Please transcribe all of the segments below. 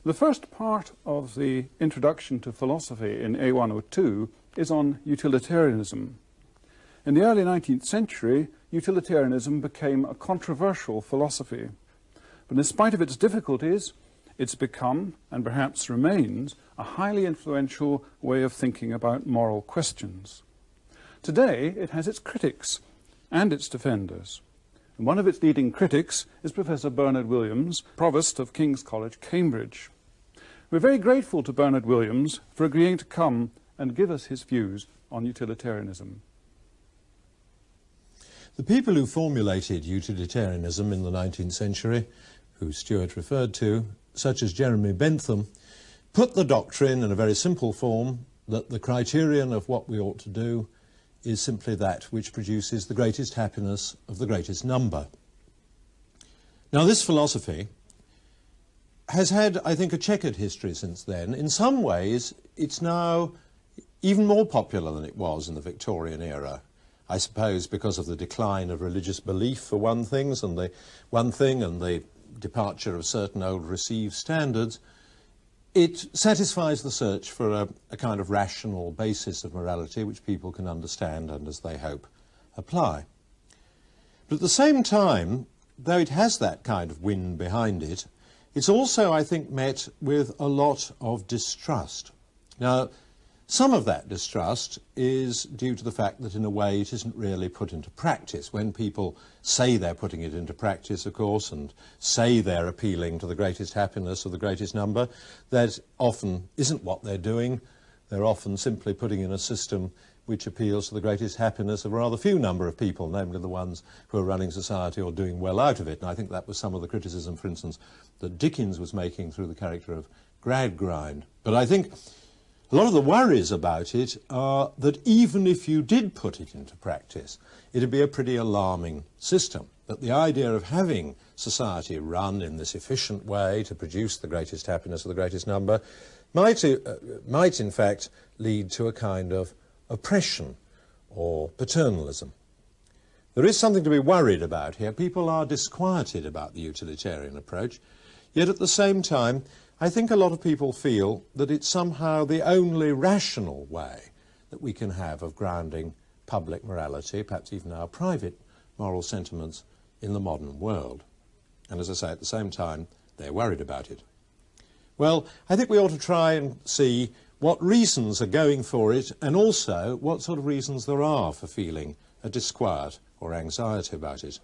The first part of the introduction to philosophy in A102 is on utilitarianism. In the early 19th century, utilitarianism became a controversial philosophy. But in spite of its difficulties, it's become, and perhaps remains, a highly influential way of thinking about moral questions. Today, it has its critics and its defenders. And one of its leading critics is Professor Bernard Williams, Provost of King's College, Cambridge. We're very grateful to Bernard Williams for agreeing to come and give us his views on utilitarianism. The people who formulated utilitarianism in the 19th century, who Stuart referred to, such as Jeremy Bentham, put the doctrine in a very simple form that the criterion of what we ought to do is simply that which produces the greatest happiness of the greatest number. Now, this philosophy has had, I think, a checkered history since then. In some ways, it's now even more popular than it was in the Victorian era. I suppose because of the decline of religious belief, for one thing, and the departure of certain old received standards. It satisfies the search for a kind of rational basis of morality which people can understand and, as they hope, apply. But at the same time, though it has that kind of wind behind it, it's also, I think, met with a lot of distrust. Now, some of that distrust is due to the fact that, in a way, it isn't really put into practice. When people say they're putting it into practice, of course, and say they're appealing to the greatest happiness of the greatest number, that often isn't what they're doing. They're often simply putting in a system which appeals to the greatest happiness of a rather few number of people, namely the ones who are running society or doing well out of it. And I think that was some of the criticism, for instance, that Dickens was making through the character of Gradgrind. But I think a lot of the worries about it are that even if you did put it into practice, it'd be a pretty alarming system. That the idea of having society run in this efficient way to produce the greatest happiness of the greatest number might in fact lead to a kind of oppression or paternalism. There is something to be worried about here. People are disquieted about the utilitarian approach, yet at the same time I think a lot of people feel that it's somehow the only rational way that we can have of grounding public morality, perhaps even our private moral sentiments in the modern world. And as I say, at the same time, they're worried about it. Well, I think we ought to try and see what reasons are going for it, and also what sort of reasons there are for feeling a disquiet or anxiety about it.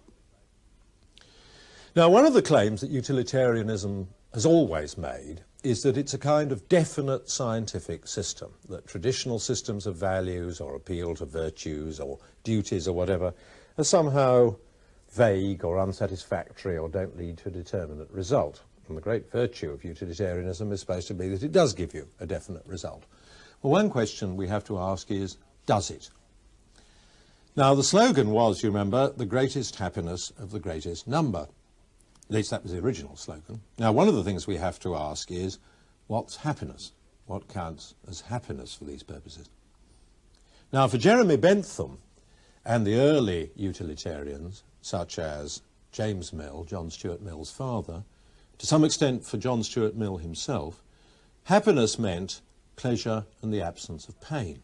Now, one of the claims that utilitarianism has always made is that it's a kind of definite scientific system, that traditional systems of values or appeal to virtues or duties or whatever are somehow vague or unsatisfactory or don't lead to a determinate result. And the great virtue of utilitarianism is supposed to be that it does give you a definite result. Well, one question we have to ask is, does it? Now, the slogan was, you remember, the greatest happiness of the greatest number. At least that was the original slogan. Now, one of the things we have to ask is, what's happiness? What counts as happiness for these purposes? Now, for Jeremy Bentham and the early utilitarians, such as James Mill, John Stuart Mill's father, to some extent for John Stuart Mill himself, happiness meant pleasure and the absence of pain.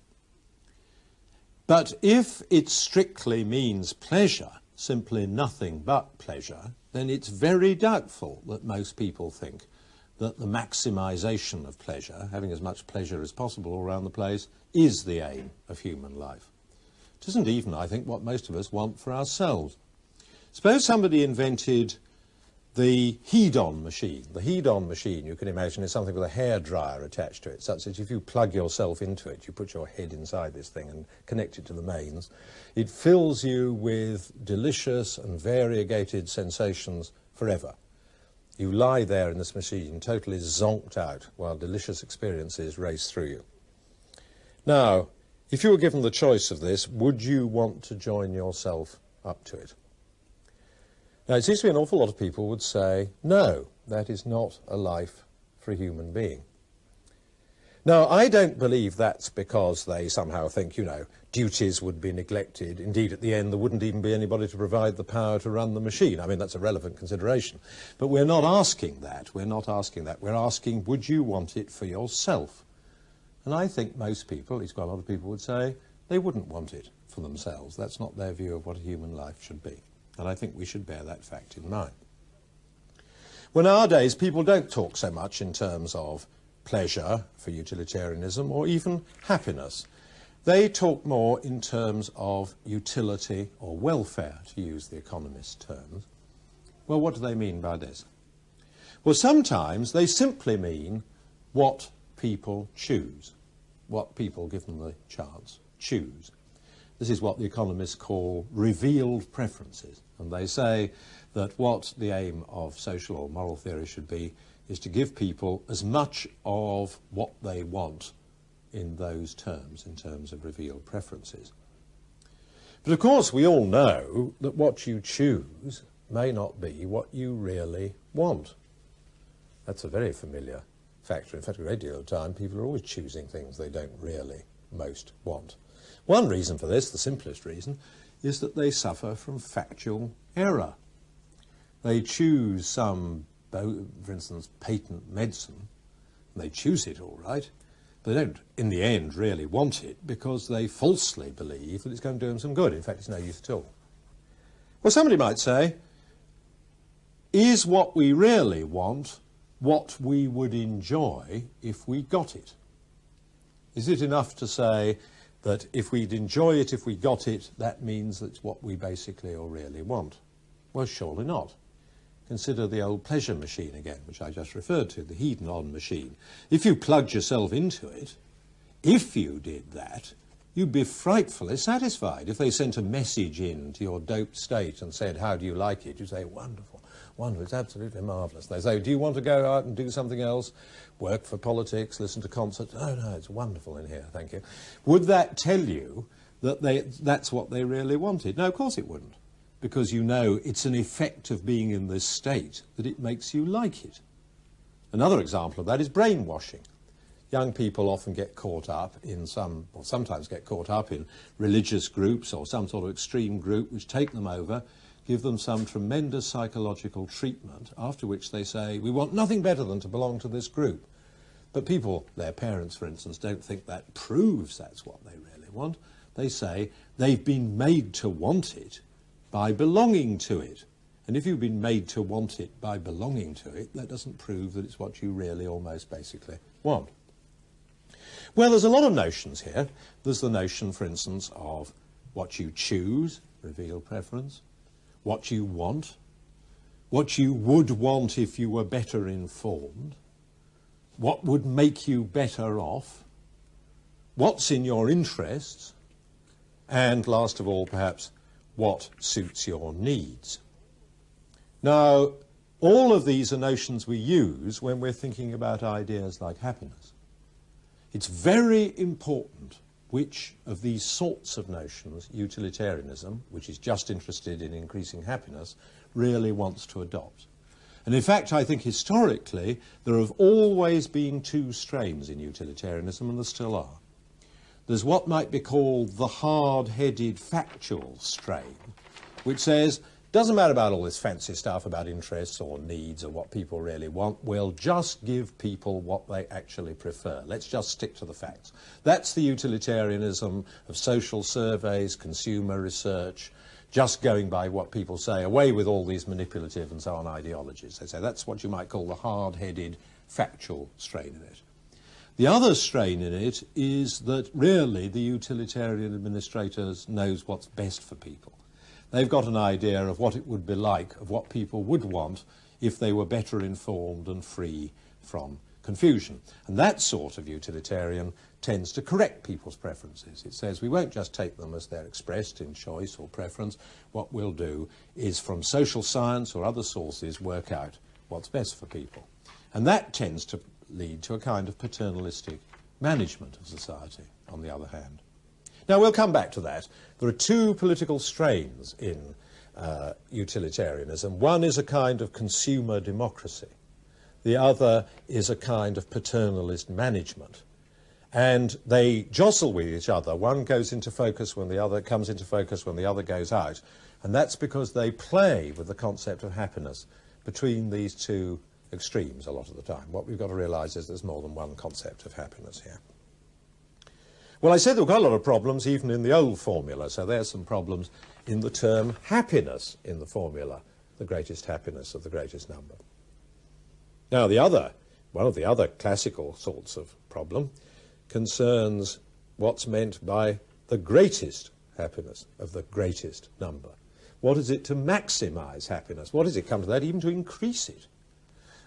But if it strictly means pleasure, simply nothing but pleasure, then it's very doubtful that most people think that the maximisation of pleasure, having as much pleasure as possible all around the place, is the aim of human life. It isn't even, I think, what most of us want for ourselves. Suppose somebody invented the Hedon machine. The Hedon machine, you can imagine, is something with a hairdryer attached to it, such that if you plug yourself into it, you put your head inside this thing and connect it to the mains, it fills you with delicious and variegated sensations forever. You lie there in this machine, totally zonked out, while delicious experiences race through you. Now, if you were given the choice of this, would you want to join yourself up to it? Now, it seems to me an awful lot of people would say, no, that is not a life for a human being. Now, I don't believe that's because they somehow think, you know, duties would be neglected. Indeed, at the end, there wouldn't even be anybody to provide the power to run the machine. I mean, that's a relevant consideration. But we're not asking that. We're not asking that. We're asking, would you want it for yourself? And I think most people, at least quite a lot of people, would say they wouldn't want it for themselves. That's not their view of what a human life should be. And I think we should bear that fact in mind. Well, nowadays, people don't talk so much in terms of pleasure for utilitarianism or even happiness. They talk more in terms of utility or welfare, to use the economist terms. Well, what do they mean by this? Well, sometimes they simply mean what people choose, what people, given the chance, choose. This is what the economists call revealed preferences. And they say that what the aim of social or moral theory should be is to give people as much of what they want in those terms, in terms of revealed preferences. But of course we all know that what you choose may not be what you really want. That's a very familiar factor. In fact, a great deal of the time people are always choosing things they don't really most want. One reason for this, the simplest reason, is that they suffer from factual error. They choose some, for instance, patent medicine, and they choose it all right. They don't, in the end, really want it because they falsely believe that it's going to do them some good. In fact, it's no use at all. Well, somebody might say, is what we really want what we would enjoy if we got it? Is it enough to say that if we'd enjoy it, if we got it, that means that's what we basically or really want? Well, surely not. Consider the old pleasure machine again, which I just referred to, the hedon-on machine. If you plugged yourself into it, if you did that, you'd be frightfully satisfied. If they sent a message in to your doped state and said, how do you like it? You'd say, wonderful, wonderful, it's absolutely marvellous. They say, do you want to go out and do something else? Work for politics, listen to concerts? Oh, no, it's wonderful in here, thank you. Would that tell you that that's what they really wanted? No, of course it wouldn't. Because you know it's an effect of being in this state that it makes you like it. Another example of that is brainwashing. Young people often get caught up in sometimes get caught up in religious groups or some sort of extreme group which take them over, give them some tremendous psychological treatment, after which they say, we want nothing better than to belong to this group. But people, their parents for instance, don't think that proves that's what they really want. They say they've been made to want it by belonging to it. And if you've been made to want it by belonging to it, that doesn't prove that it's what you really almost basically want. Well, there's a lot of notions here. There's the notion, for instance, of what you choose, revealed preference, what you want, what you would want if you were better informed, what would make you better off, what's in your interests, and last of all, perhaps, what suits your needs. Now, all of these are notions we use when we're thinking about ideas like happiness. It's very important which of these sorts of notions utilitarianism, which is just interested in increasing happiness, really wants to adopt. And in fact, I think historically there have always been two strains in utilitarianism, and there still are. There's what might be called the hard-headed factual strain, which says, doesn't matter about all this fancy stuff about interests or needs or what people really want, we'll just give people what they actually prefer. Let's just stick to the facts. That's the utilitarianism of social surveys, consumer research, just going by what people say, away with all these manipulative and so on ideologies. They say that's what you might call the hard-headed factual strain of it. The other strain in it is that really the utilitarian administrators knows what's best for people. They've got an idea of what it would be like, of what people would want if they were better informed and free from confusion. And that sort of utilitarian tends to correct people's preferences. It says we won't just take them as they're expressed in choice or preference. What we'll do is from social science or other sources work out what's best for people. And that tends to lead to a kind of paternalistic management of society, on the other hand. Now, we'll come back to that. There are two political strains in utilitarianism. One is a kind of consumer democracy. The other is a kind of paternalist management. and they jostle with each other. One goes into focus when the other comes into focus when the other goes out. And that's because they play with the concept of happiness between these two extremes a lot of the time. What we've got to realise is there's more than one concept of happiness here. Well, I said there were quite a lot of problems even in the old formula, so there's some problems in the term happiness in the formula, the greatest happiness of the greatest number. Now, one of the other classical sorts of problem concerns what's meant by the greatest happiness of the greatest number. What is it to maximise happiness? What does it come to that, even to increase it?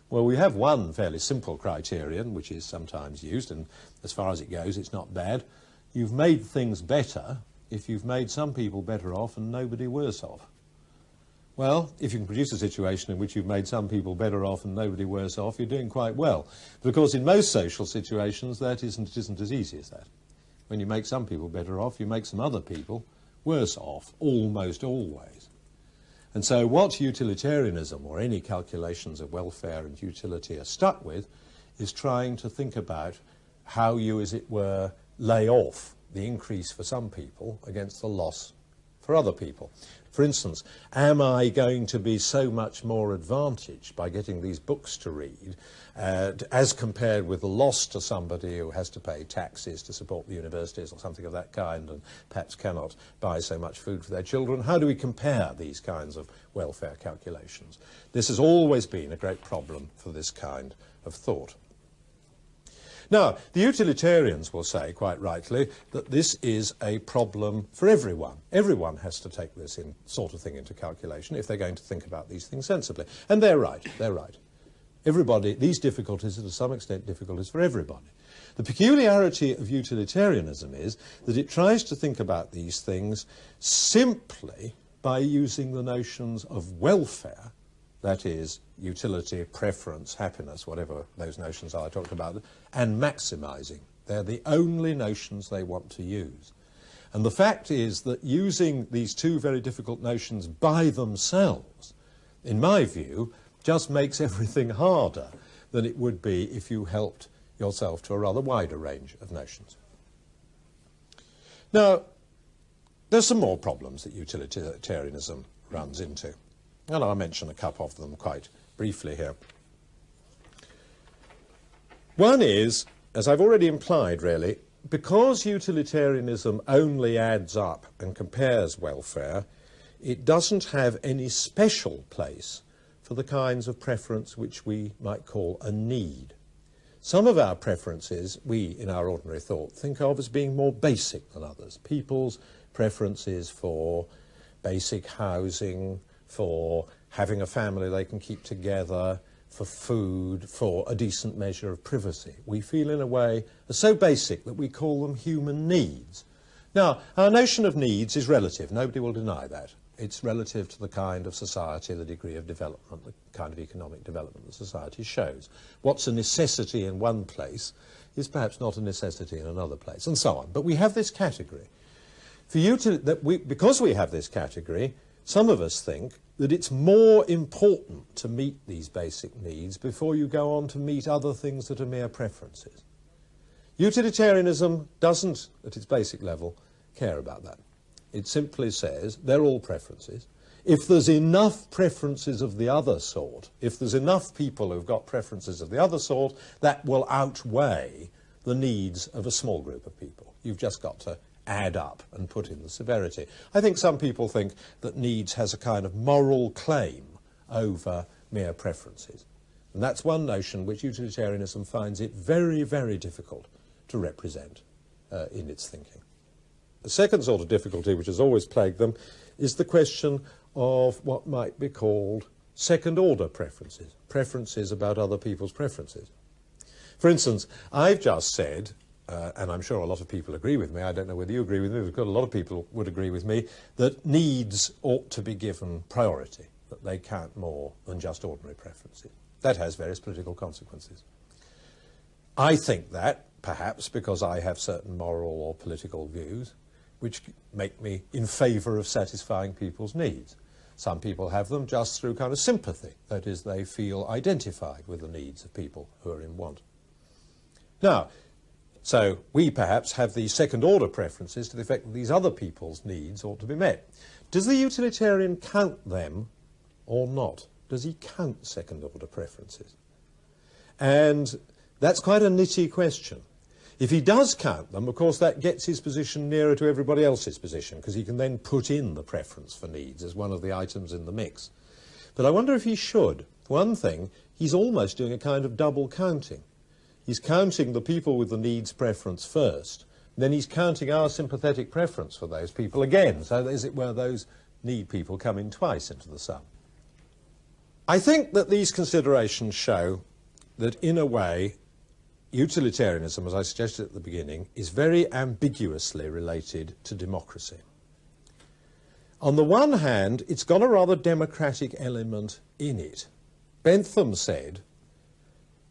Well, we have one fairly simple criterion, which is sometimes used, and as far as it goes, it's not bad. You've made things better if you've made some people better off and nobody worse off. Well, if you can produce a situation in which you've made some people better off and nobody worse off, you're doing quite well. But of course, in most social situations, it isn't as easy as that. When you make some people better off, you make some other people worse off, almost always. And so what utilitarianism, or any calculations of welfare and utility, are stuck with is trying to think about how you, as it were, lay off the increase for some people against the loss for other people. For instance, am I going to be so much more advantaged by getting these books to read as compared with the loss to somebody who has to pay taxes to support the universities or something of that kind and perhaps cannot buy so much food for their children? How do we compare these kinds of welfare calculations? This has always been a great problem for this kind of thought. Now, the utilitarians will say, quite rightly, that this is a problem for everyone. Everyone has to take this sort of thing into calculation if they're going to think about these things sensibly. And they're right, they're right. Everybody, these difficulties are to some extent difficulties for everybody. The peculiarity of utilitarianism is that it tries to think about these things simply by using the notions of welfare, that is, utility, preference, happiness, whatever those notions are I talked about, and maximising. They're the only notions they want to use. And the fact is that using these two very difficult notions by themselves, in my view, just makes everything harder than it would be if you helped yourself to a rather wider range of notions. Now, there's some more problems that utilitarianism runs into, and I'll mention a couple of them quite briefly here. One is, as I've already implied really, because utilitarianism only adds up and compares welfare, it doesn't have any special place for the kinds of preference which we might call a need. Some of our preferences, we in our ordinary thought think of as being more basic than others. People's preferences for basic housing, for having a family they can keep together, for food, for a decent measure of privacy. We feel in a way are so basic that we call them human needs. Now, our notion of needs is relative. Nobody will deny that. It's relative to the kind of society, the degree of development, the kind of economic development the society shows. What's a necessity in one place is perhaps not a necessity in another place, and so on. But we have this category. Because we have this category, some of us think that it's more important to meet these basic needs before you go on to meet other things that are mere preferences. Utilitarianism doesn't, at its basic level, care about that. It simply says they're all preferences. If there's enough preferences of the other sort, if there's enough people who've got preferences of the other sort, that will outweigh the needs of a small group of people. You've just got to add up and put in the severity. I think some people think that needs has a kind of moral claim over mere preferences. And that's one notion which utilitarianism finds it very, very difficult to represent in its thinking. The second sort of difficulty which has always plagued them is the question of what might be called second-order preferences, preferences about other people's preferences. For instance, I've just said, and I'm sure a lot of people agree with me, I don't know whether you agree with me, but a lot of people would agree with me, that needs ought to be given priority, that they count more than just ordinary preferences. That has various political consequences. I think that, perhaps because I have certain moral or political views, which make me in favour of satisfying people's needs. Some people have them just through kind of sympathy, that is, they feel identified with the needs of people who are in want. Now, So we perhaps have these second-order preferences to the effect that these other people's needs ought to be met. Does the utilitarian count them or not? Does he count second-order preferences? And that's quite a nitty question. If he does count them, of course, that gets his position nearer to everybody else's position, because he can then put in the preference for needs as one of the items in the mix. But I wonder if he should. For one thing, he's almost doing a kind of double counting. He's counting the people with the needs preference first, then he's counting our sympathetic preference for those people again. So, as it were, those need people come in twice into the sum. I think that these considerations show that, in a way, utilitarianism, as I suggested at the beginning, is very ambiguously related to democracy. On the one hand, it's got a rather democratic element in it. Bentham said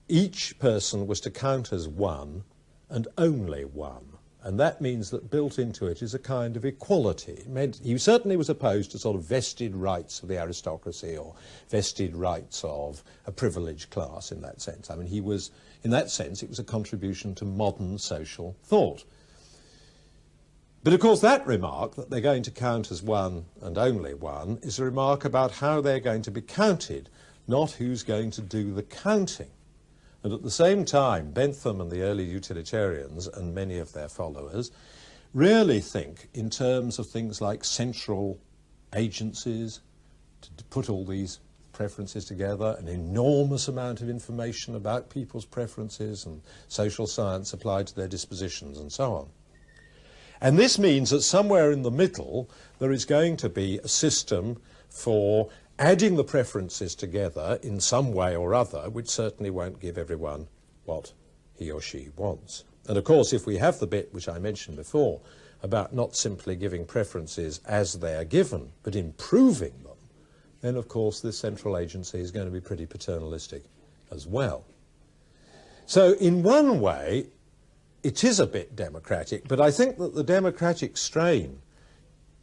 each person was to count as one and only one. And that means that built into it is a kind of equality. It meant he certainly was opposed to sort of vested rights of the aristocracy or vested rights of a privileged class in that sense. I mean, he was, in that sense, it was a contribution to modern social thought. But of course that remark, that they're going to count as one and only one, is a remark about how they're going to be counted, not who's going to do the counting. And at the same time, Bentham and the early utilitarians, and many of their followers, really think in terms of things like central agencies, to put all these preferences together, an enormous amount of information about people's preferences and social science applied to their dispositions and so on. And this means that somewhere in the middle there is going to be a system for adding the preferences together in some way or other, which certainly won't give everyone what he or she wants. And of course, if we have the bit which I mentioned before about not simply giving preferences as they are given, but improving them, then of course this central agency is going to be pretty paternalistic as well. So in one way, it is a bit democratic, but I think that the democratic strain,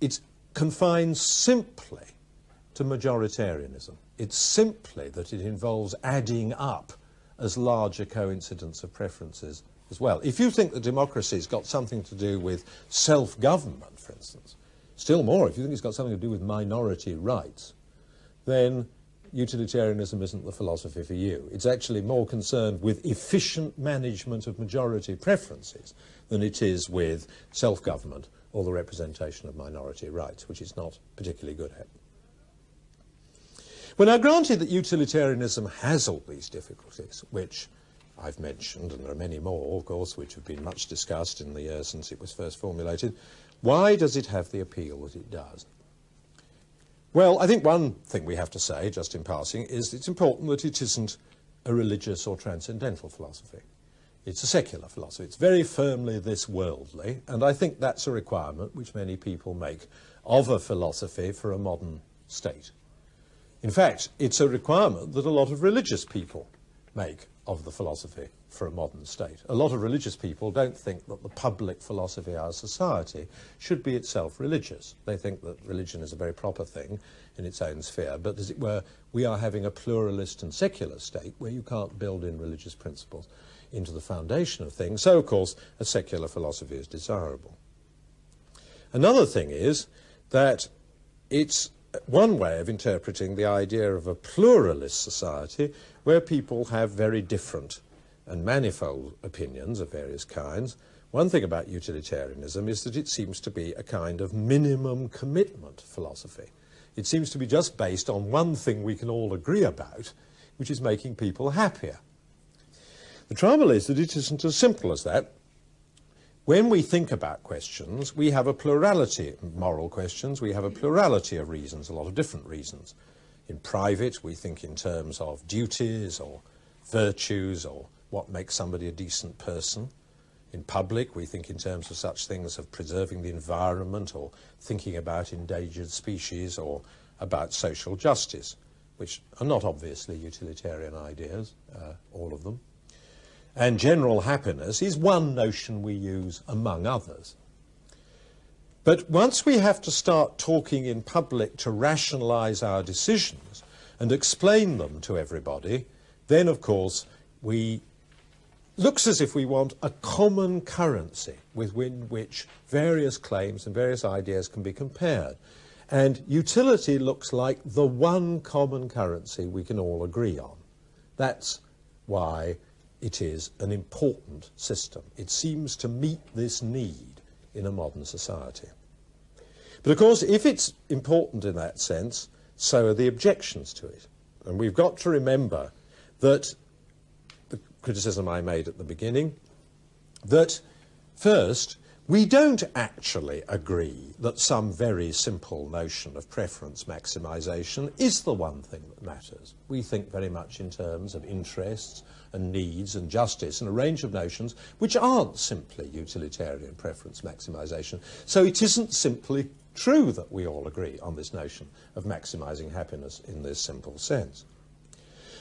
it's confined simply to majoritarianism. It's simply that it involves adding up as large a coincidence of preferences as well. If you think that democracy's got something to do with self-government, for instance, still more, if you think it's got something to do with minority rights, then utilitarianism isn't the philosophy for you. It's actually more concerned with efficient management of majority preferences than it is with self-government or the representation of minority rights, which it's not particularly good at. Well, now, granted that utilitarianism has all these difficulties, which I've mentioned, and there are many more, of course, which have been much discussed in the years since it was first formulated, why does it have the appeal that it does? Well, I think one thing we have to say, just in passing, is it's important that it isn't a religious or transcendental philosophy. It's a secular philosophy. It's very firmly this worldly, and I think that's a requirement which many people make of a philosophy for a modern state. In fact, it's a requirement that a lot of religious people make of the philosophy for a modern state. A lot of religious people don't think that the public philosophy of our society should be itself religious. They think that religion is a very proper thing in its own sphere, but as it were, we are having a pluralist and secular state where you can't build in religious principles into the foundation of things. So, of course, a secular philosophy is desirable. Another thing is that it's one way of interpreting the idea of a pluralist society where people have very different and manifold opinions of various kinds. One thing about utilitarianism is that it seems to be a kind of minimum commitment philosophy. It seems to be just based on one thing we can all agree about, which is making people happier. The trouble is that it isn't as simple as that. When we think about questions, we have a plurality, moral questions, we have a plurality of reasons, a lot of different reasons. In private, we think in terms of duties or virtues or what makes somebody a decent person. In public, we think in terms of such things of preserving the environment or thinking about endangered species or about social justice, which are not obviously utilitarian ideas, all of them. And general happiness is one notion we use among others. But once we have to start talking in public to rationalise our decisions and explain them to everybody, then of course we looks as if we want a common currency with which various claims and various ideas can be compared. And utility looks like the one common currency we can all agree on. That's why it is an important system. It seems to meet this need in a modern society. But of course, if it's important in that sense, so are the objections to it. And we've got to remember that the criticism I made at the beginning, that first, we don't actually agree that some very simple notion of preference maximisation is the one thing that matters. We think very much in terms of interests and needs and justice and a range of notions which aren't simply utilitarian preference maximisation. So it isn't simply true that we all agree on this notion of maximising happiness in this simple sense.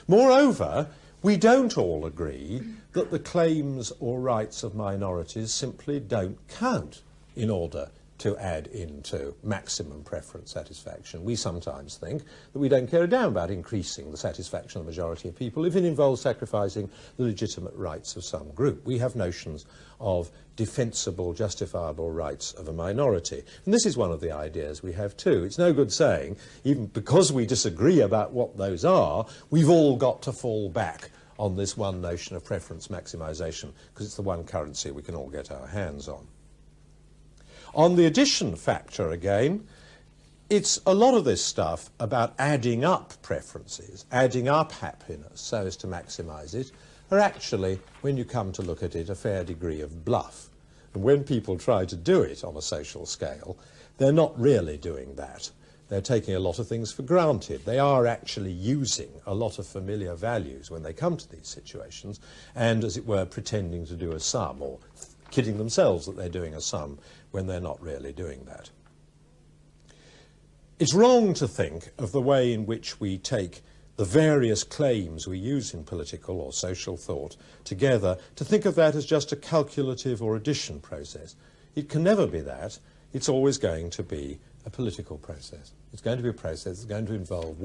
Moreover, we don't all agree that the claims or rights of minorities simply don't count in order to add into maximum preference satisfaction. We sometimes think that we don't care a damn about increasing the satisfaction of the majority of people if it involves sacrificing the legitimate rights of some group. We have notions of defensible, justifiable rights of a minority. And this is one of the ideas we have too. It's no good saying, even because we disagree about what those are, we've all got to fall back on this one notion of preference maximisation, because it's the one currency we can all get our hands on. On the addition factor again, it's a lot of this stuff about adding up preferences, adding up happiness so as to maximise it, are actually, when you come to look at it, a fair degree of bluff. And when people try to do it on a social scale, they're not really doing that. They're taking a lot of things for granted. They are actually using a lot of familiar values when they come to these situations and, as it were, pretending to do a sum or kidding themselves that they're doing a sum when they're not really doing that. It's wrong to think of the way in which we take the various claims we use in political or social thought together, to think of that as just a calculative or addition process. It can never be that. It's always going to be a political process. It's going to be a process that's going to involve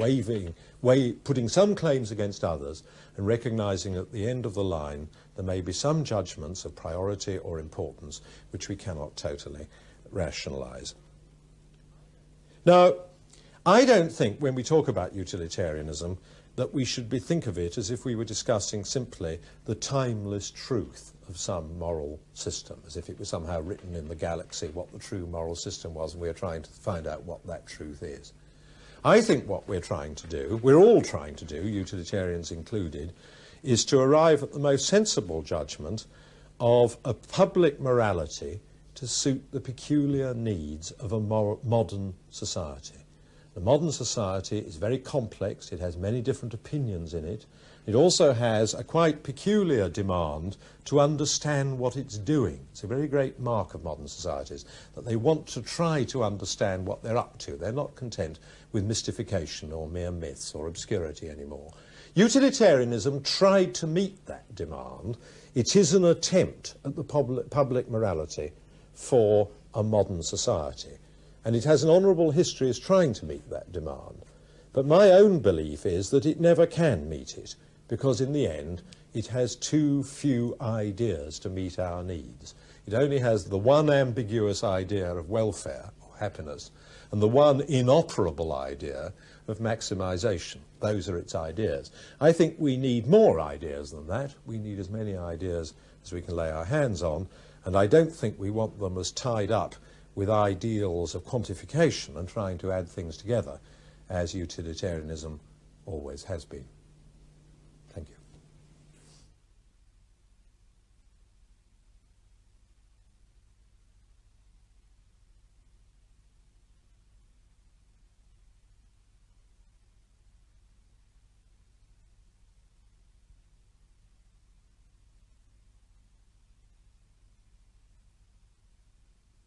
putting some claims against others and recognising at the end of the line there may be some judgments of priority or importance which we cannot totally rationalise. Now, I don't think when we talk about utilitarianism that we should think of it as if we were discussing simply the timeless truth of some moral system, as if it was somehow written in the galaxy what the true moral system was and we're trying to find out what that truth is. I think what we're trying to do, we're all trying to do, utilitarians included, is to arrive at the most sensible judgment of a public morality to suit the peculiar needs of a modern society. The modern society is very complex. It has many different opinions in it. It also has a quite peculiar demand to understand what it's doing. It's a very great mark of modern societies, that they want to try to understand what they're up to. They're not content with mystification or mere myths or obscurity anymore. Utilitarianism tried to meet that demand. It is an attempt at the public morality for a modern society. And it has an honourable history as trying to meet that demand. But my own belief is that it never can meet it, because in the end it has too few ideas to meet our needs. It only has the one ambiguous idea of welfare or happiness and the one inoperable idea of maximisation. Those are its ideas. I think we need more ideas than that. We need as many ideas as we can lay our hands on, and I don't think we want them as tied up with ideals of quantification and trying to add things together, as utilitarianism always has been.